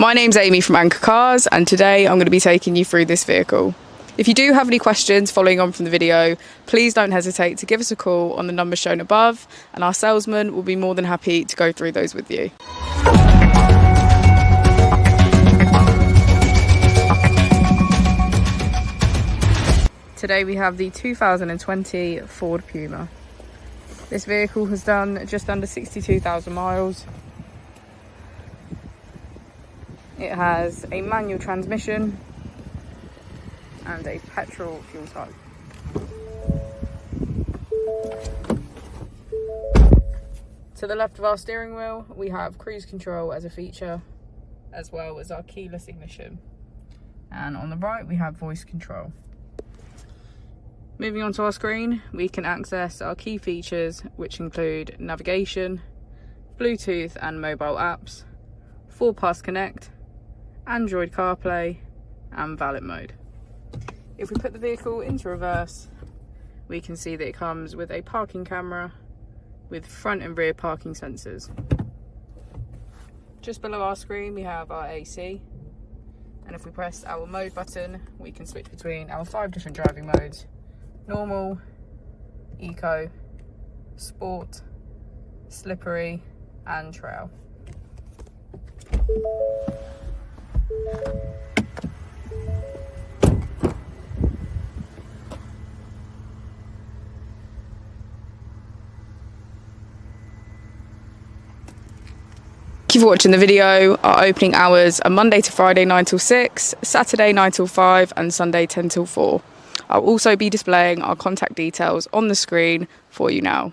My name's Amy from Anchor Cars, and today I'm going to be taking you through this vehicle. If you do have any questions following on from the video, please don't hesitate to give us a call on the number shown above, and our salesman will be more than happy to go through those with you. Today we have the 2020 Ford Puma. This vehicle has done just under 62,000 miles. It has a manual transmission and a petrol fuel type. To the left of our steering wheel, we have cruise control as a feature, as well as our keyless ignition. And on the right, we have voice control. Moving on to our screen, we can access our key features, which include navigation, Bluetooth and mobile apps, 4Pass Connect, Android CarPlay and valet mode. If we put the vehicle into reverse, we can see that it comes with a parking camera with front and rear parking sensors. Just below our screen we have our AC, and if we press our mode button we can switch between our 5 different driving modes: normal, eco, sport, slippery and trail. Thank you for watching the video. Our opening hours are Monday to Friday 9 till 6, Saturday 9 till 5 and Sunday 10 till 4. I'll also be displaying our contact details on the screen for you now.